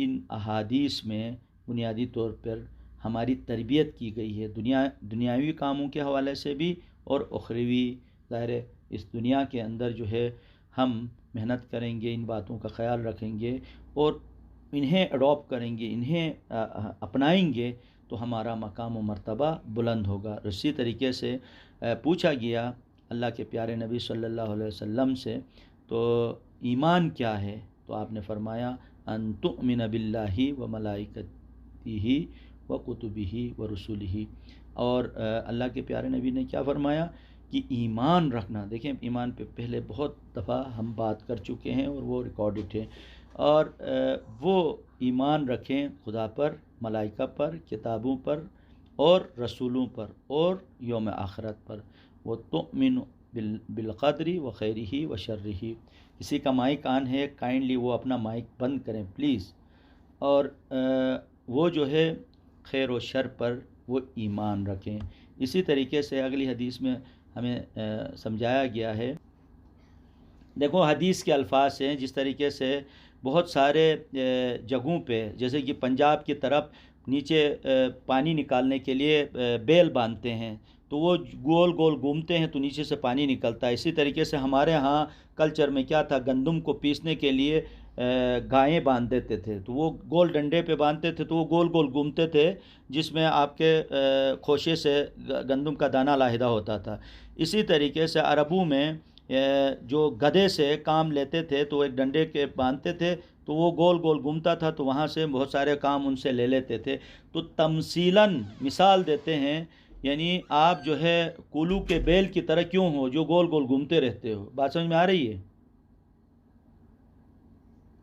इन अहादीस में बुनियादी तौर पर हमारी तरबियत की गई है, दुनियावी कामों के हवाले से भी और उखरवी। ज़ाहिर है इस दुनिया के अंदर जो है हम मेहनत करेंगे, इन बातों का ख्याल रखेंगे और इन्हें अडॉप्ट करेंगे, इन्हें अपनाएंगे तो हमारा मकाम व मर्तबा बुलंद होगा। इसी तरीके से पूछा गया अल्लाह के प्यारे नबी सल्लल्लाहु अलैहि वसल्लम से, तो ईमान क्या है? तो आपने फरमाया अन तुमिन बिल्लाहि व मलाइकतिही व कुतुबिही व रसूलिही। और अल्लाह के प्यारे नबी ने क्या फरमाया कि ईमान रखना। देखें, ईमान पे पहले बहुत दफ़ा हम बात कर चुके हैं और वो रिकॉर्डेड है। और वो ईमान रखें खुदा पर, मलाइका पर, किताबों पर और रसूलों पर और यौम आखिरत पर। वो तुमिन बिलक़द्री व खैरिही व शर्रिही। किसी का माइक ऑन है, काइंडली वो अपना माइक बंद करें प्लीज़। और वो जो है खैर व शर पर वो ईमान रखें। इसी तरीके से अगली हदीस में हमें समझाया गया है। देखो हदीस के अल्फाज हैं, जिस तरीके से बहुत सारे जगहों पे, जैसे कि पंजाब की तरफ नीचे पानी निकालने के लिए बेल बांधते हैं, तो वो गोल गोल घूमते हैं तो नीचे से पानी निकलता है। इसी तरीके से हमारे यहाँ कल्चर में क्या था, गंदम को पीसने के लिए गायें बांध देते थे, तो वो गोल डंडे पे बांधते थे तो वो गोल गोल घूमते थे, जिसमें आपके खोशे से गंदम का दाना लाहिदा होता था। इसी तरीके से अरबों में जो गधे से काम लेते थे तो एक डंडे के बांधते थे तो वो गोल गोल घूमता था, तो वहाँ से बहुत सारे काम उनसे ले लेते थे। तो तमसीलन मिसाल देते हैं, यानी आप जो है कुल्लू के बेल की तरह क्यों हो जो गोल गोल घूमते रहते हो। बात समझ में आ रही है?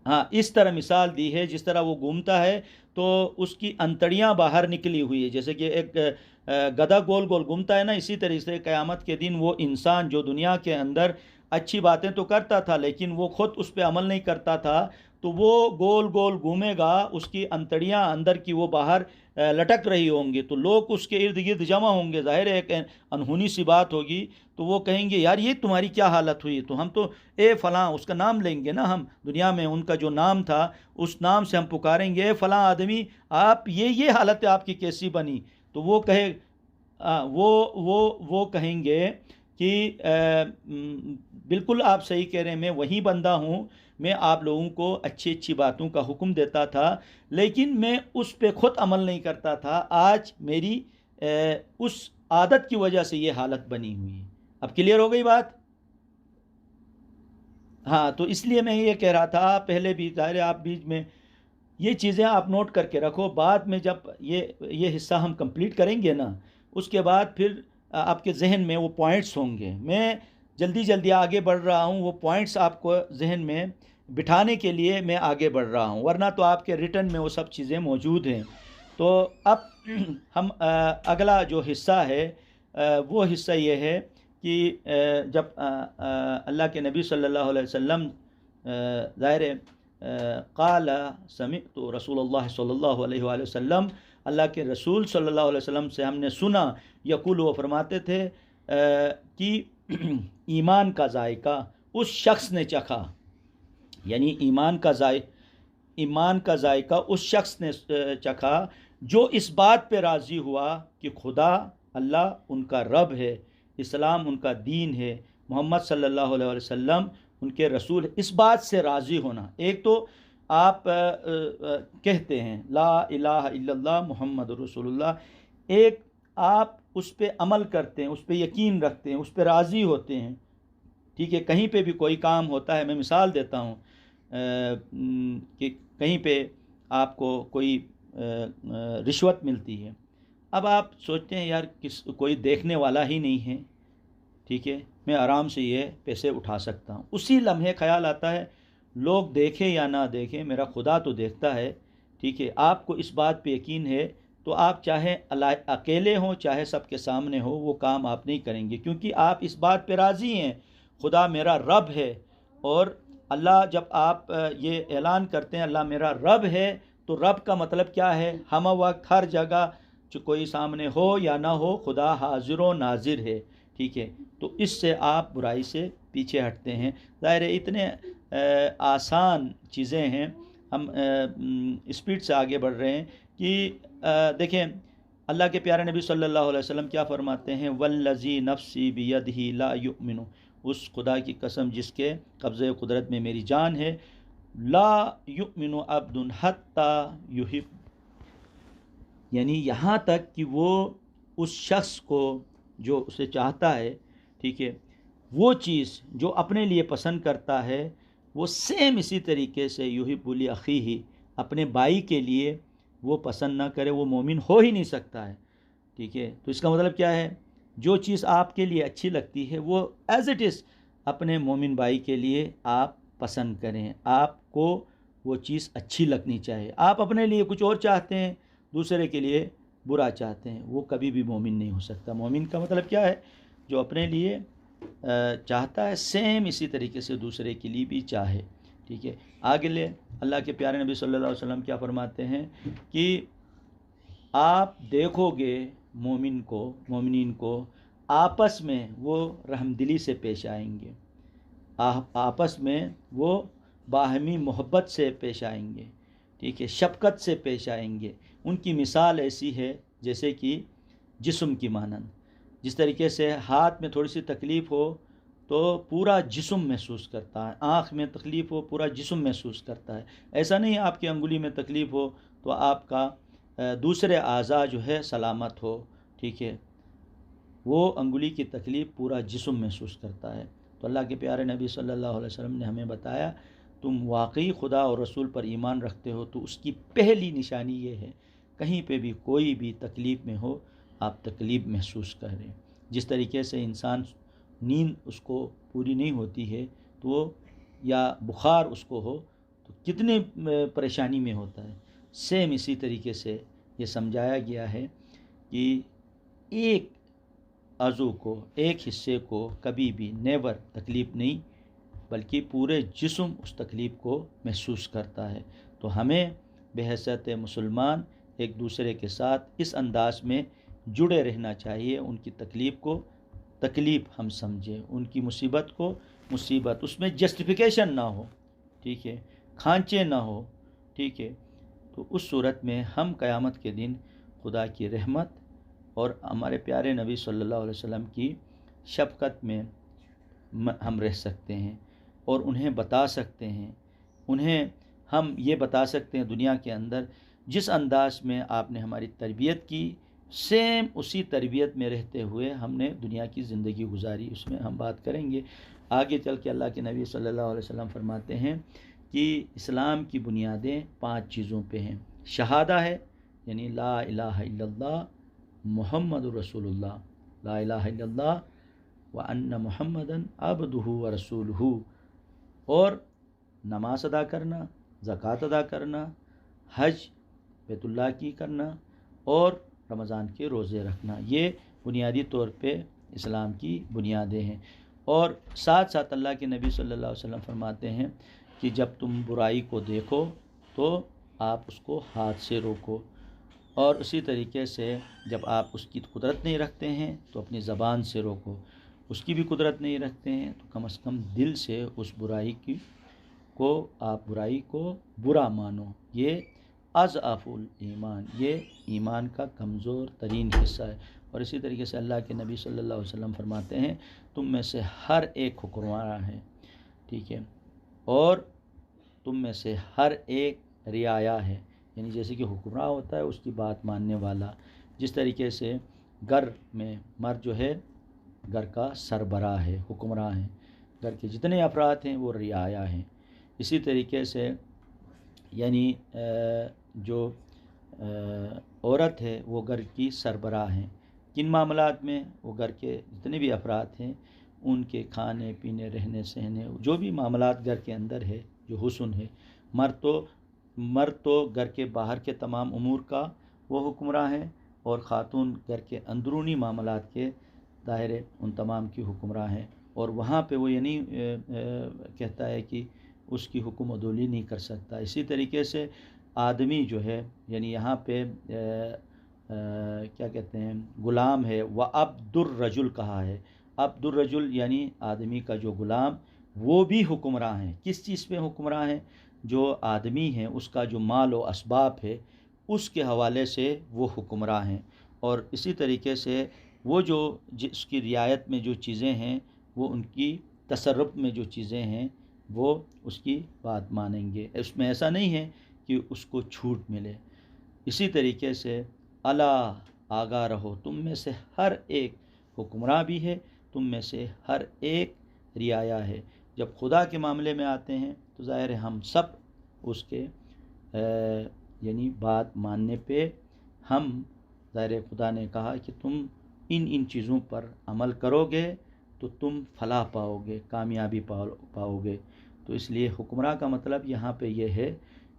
हाँ, इस तरह मिसाल दी है, जिस तरह वो घूमता है तो उसकी अंतड़ियाँ बाहर निकली हुई है, जैसे कि एक गधा गोल गोल घूमता है ना, इसी तरह से क़यामत के दिन वो इंसान जो दुनिया के अंदर अच्छी बातें तो करता था लेकिन वो खुद उस पर अमल नहीं करता था, तो वो गोल गोल घूमेगा, उसकी अंतड़ियाँ अंदर की वो बाहर लटक रही होंगी, तो लोग उसके इर्द गिर्द जमा होंगे। ज़ाहिर है एक अनहोनी सी बात होगी, तो वो कहेंगे यार ये तुम्हारी क्या हालत हुई, तो हम तो ए फ़लाँ, उसका नाम लेंगे ना, हम दुनिया में उनका जो नाम था उस नाम से हम पुकारेंगे, ए फ़लाँ आदमी आप ये हालत आपकी कैसी बनी। तो वो कहे वो कहेंगे कि बिल्कुल आप सही कह रहे हैं, मैं वही बंदा हूँ, मैं आप लोगों को अच्छी अच्छी बातों का हुक्म देता था लेकिन मैं उस पर ख़ुद अमल नहीं करता था। आज मेरी उस आदत की वजह से ये हालत बनी हुई है। अब क्लियर हो गई बात? हाँ, तो इसलिए मैं ये कह रहा था पहले भी, ज़ाहिर है आप बीच में ये चीज़ें आप नोट करके रखो। बाद में जब ये हिस्सा हम कंप्लीट करेंगे ना, उसके बाद फिर आपके जहन में वो पॉइंट्स होंगे। मैं जल्दी जल्दी आगे बढ़ रहा हूँ, वो पॉइंट्स आपको जहन में बिठाने के लिए मैं आगे बढ़ रहा हूँ, वरना तो आपके रिटन में वो सब चीज़ें मौजूद हैं। तो अब हम अगला जो हिस्सा है वो हिस्सा ये है कि जब अल्लाह के नबी सल्लल्लाहु अलैहि वसल्लम ज़ाहिर है क़ाल समिअतु रसूलुल्लाह सल्लल्लाहु अलैहि वसल्लम, अल्लाह के रसूल सल्लल्लाहु अलैहि वसल्लम से हमने सुना, यक़ूल वो फरमाते थे कि ईमान का जायका उस शख्स ने चखा, यानी ईमान का जायका उस शख्स ने चखा जो इस बात पे राज़ी हुआ कि खुदा अल्लाह उनका रब है, इस्लाम उनका दीन है, मोहम्मद सल्लल्लाहु अलैहि वसल्लम उनके रसूल। इस बात से राज़ी होना, एक तो आप कहते हैं ला इलाहा इल्लल्लाह मुहम्मद रसूलुल्लाह, एक आप उस पर अमल करते हैं, उस पर यकीन रखते हैं, उस पर राज़ी होते हैं। ठीक है, कहीं पे भी कोई काम होता है, मैं मिसाल देता हूँ कि कहीं पे आपको कोई रिश्वत मिलती है, अब आप सोचते हैं यार कोई देखने वाला ही नहीं है, ठीक है, मैं आराम से ये पैसे उठा सकता हूँ। उसी लम्हे ख्याल आता है लोग देखें या ना देखें, मेरा खुदा तो देखता है। ठीक है, आपको इस बात पे यकीन है तो आप चाहे अकेले हों चाहे सबके सामने हो, वो काम आप नहीं करेंगे, क्योंकि आप इस बात पे राज़ी हैं खुदा मेरा रब है। और अल्लाह, जब आप ये ऐलान करते हैं अल्लाह मेरा रब है, तो रब का मतलब क्या है? हम वक्त हर जगह, जो कोई सामने हो या ना हो, खुदा हाजिर व नाजिर है। ठीक है, तो इससे आप बुराई से पीछे हटते हैं। ज़ाहिर है इतने आसान चीज़ें हैं, हम स्पीड से आगे बढ़ रहे हैं कि देखें अल्लाह के प्यारे नबी सल्लल्लाहु अलैहि वसल्लम क्या फरमाते हैं, वल्लज़ी नफ्सी बियदिही ला युमिनु, उस खुदा की कसम जिसके कब्ज़े कुदरत में मेरी जान है, ला युमिनु अब्दुन हत्ता युहिब, यानी यहाँ तक कि वो उस शख्स को जो उसे चाहता है, ठीक है, वो चीज़ जो अपने लिए पसंद करता है वो सेम इसी तरीके से युहिब्बु ली अखीही, अपने भाई के लिए वो पसंद ना करे, वो मोमिन हो ही नहीं सकता है। ठीक है, तो इसका मतलब क्या है, जो चीज़ आपके लिए अच्छी लगती है वो एज़ इट इज़ अपने मोमिन भाई के लिए आप पसंद करें, आपको वो चीज़ अच्छी लगनी चाहिए। आप अपने लिए कुछ और चाहते हैं, दूसरे के लिए बुरा चाहते हैं, वो कभी भी मोमिन नहीं हो सकता। मोमिन का मतलब क्या है, जो अपने लिए चाहता है सेम इसी तरीके से दूसरे के लिए भी चाहे। ठीक है, आगे ले अल्लाह के प्यारे नबी सल्लल्लाहु अलैहि वसल्लम क्या फरमाते हैं कि आप देखोगे मोमिनीन को आपस में वो रहमदिली से पेश आएंगे, आपस में वो बाहमी मोहब्बत से पेश आएंगे, ठीक है, शफ़क़त से पेश आएंगे। उनकी मिसाल ऐसी है जैसे कि जिस्म की मानंद, जिस तरीके से हाथ में थोड़ी सी तकलीफ़ हो तो पूरा जिस्म महसूस करता है, आँख में तकलीफ़ हो पूरा जिस्म महसूस करता है। ऐसा नहीं आपकी अंगुली में तकलीफ़ हो तो आपका दूसरे आज़ा जो है सलामत हो, ठीक है, वो अंगुली की तकलीफ़ पूरा जिस्म महसूस करता है। तो अल्लाह के प्यारे नबी सल्लल्लाहु अलैहि वसल्लम ने हमें बताया, तुम वाकई खुदा और रसूल पर ईमान रखते हो तो उसकी पहली निशानी ये है, कहीं पे भी कोई भी तकलीफ़ में हो आप तकलीफ़ महसूस करें। जिस तरीके से इंसान नींद उसको पूरी नहीं होती है तो या बुखार उसको हो तो कितने परेशानी में होता है, सेम इसी तरीके से ये समझाया गया है कि एक अज़ू को, एक हिस्से को कभी भी नेवर तकलीफ़ नहीं बल्कि पूरे जिस्म उस तकलीफ़ को महसूस करता है। तो हमें बहैसियत मुसलमान एक दूसरे के साथ इस अंदाज में जुड़े रहना चाहिए, उनकी तकलीफ़ को तकलीफ़ हम समझें, उनकी मुसीबत को मुसीबत, उसमें जस्टिफिकेशन ना हो, ठीक है, खांचे ना हो, ठीक है। तो उस सूरत में हम क़यामत के दिन खुदा की रहमत और हमारे प्यारे नबी सल्लल्लाहु अलैहि वसल्लम की शफ़क़त में हम रह सकते हैं और उन्हें बता सकते हैं, उन्हें हम ये बता सकते हैं दुनिया के अंदर जिस अंदाज में आपने हमारी तरबियत की, सेम उसी तरबियत में रहते हुए हमने दुनिया की ज़िंदगी गुजारी। उसमें हम बात करेंगे आगे चल के। अल्लाह के नबी सल्लल्लाहु अलैहि वसल्लम फरमाते हैं कि इस्लाम की बुनियादें 5 चीज़ों पे हैं। शहादा है, यानी ला इलाहा इल्लल्लाह मुहम्मदुर रसूलुल्लाह, ला इलाहा इल्लल्लाह व अन्ना मुहम्मदन अब्दुहु व रसूलुहु, और नमाज अदा करना, ज़कात अदा करना, हज बैतुल्लाह की करना और रमज़ान के रोज़े रखना। ये बुनियादी तौर पे इस्लाम की बुनियादें हैं। और साथ साथ अल्लाह के नबी सल्लल्लाहु अलैहि वसल्लम फरमाते हैं कि जब तुम बुराई को देखो तो आप उसको हाथ से रोको, और उसी तरीके से जब आप उसकी कुदरत नहीं रखते हैं तो अपनी ज़बान से रोको, उसकी भी कुदरत नहीं रखते हैं तो कम से कम दिल से उस बुराई की को आप बुराई को बुरा मानो। ये अज़अफ़ुल ईमान, ये ईमान का कमज़ोर तरीन हिस्सा है। और इसी तरीके से अल्लाह के नबी सल्लल्लाहु अलैहि वसल्लम फरमाते हैं, तुम में से हर एक हुक्मरान है, ठीक है, और तुम में से हर एक रियाया है, यानी जैसे कि हुक्मरान होता है उसकी बात मानने वाला। जिस तरीके से घर में मर्द जो है घर का सरबराह है, हुक्मरान है, घर के जितने अफराद हैं वो रियाया हैं। इसी तरीके से यानी जो औरत है वो घर की सरबराह हैं। किन मामलात में, वो घर के जितने भी अफराद हैं उनके खाने पीने रहने सहने जो भी मामलात घर के अंदर है, जो हुस्न है। मर्द तो घर के बाहर के तमाम उमूर का वो हुक्मरान है, और ख़ातून घर के अंदरूनी मामलात के दायरे उन तमाम की हुक्मरान है। और वहाँ पे वो ये नहीं कहता है कि उसकी हुक्म अदोली नहीं कर सकता। इसी तरीके से आदमी जो है, यानी यहाँ पे क्या कहते हैं, ग़ुलाम है, व अब्दुर रजुल कहा है। अब्दुर रजुल यानी आदमी का जो ग़ुलाम, वो भी हुक्मरान है। किस चीज़ पे हुक्मरान है? जो आदमी है उसका जो माल व असबाब है उसके हवाले से वो हुक्मरां हैं, और इसी तरीके से वो जो जिसकी रियायत में जो चीज़ें हैं वो उनकी तसर्रुफ़ में जो चीज़ें हैं वो उसकी बात मानेंगे। उसमें ऐसा नहीं है कि उसको छूट मिले। इसी तरीके से अला आगा रहो, तुम में से हर एक हुक्मरां भी है, तुम में से हर एक रियाया है। जब खुदा के मामले में आते हैं तो ज़ाहिर है हम सब उसके यानी बात मानने पे हम, ज़ाहिर है खुदा ने कहा कि तुम इन इन चीज़ों पर अमल करोगे तो तुम फलाह पाओगे, कामयाबी पाओगे। तो इसलिए हुक्मरां का मतलब यहाँ पे ये है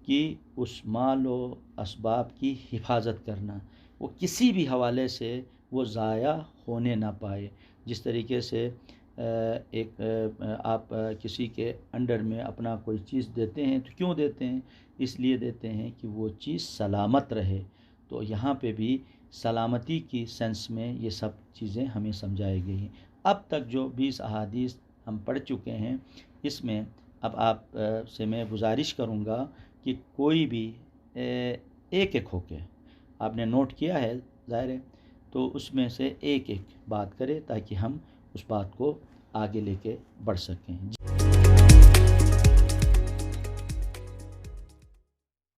कि उस माल व असबाब की हिफाजत करना, वो किसी भी हवाले से वो ज़ाया होने ना पाए। जिस तरीके से आप किसी के अंडर में अपना कोई चीज़ देते हैं तो क्यों देते हैं? इसलिए देते हैं कि वो चीज़ सलामत रहे। तो यहाँ पे भी सलामती की सेंस में ये सब चीज़ें हमें समझाई गई हैं। अब तक जो 20 अहादीस हम पढ़ चुके हैं, इसमें अब आप से मैं गुजारिश करूँगा कि कोई भी एक एक होके, आपने नोट किया है ज़ाहिर है, तो उसमें से एक एक बात करें ताकि हम उस बात को आगे लेके बढ़ सकें।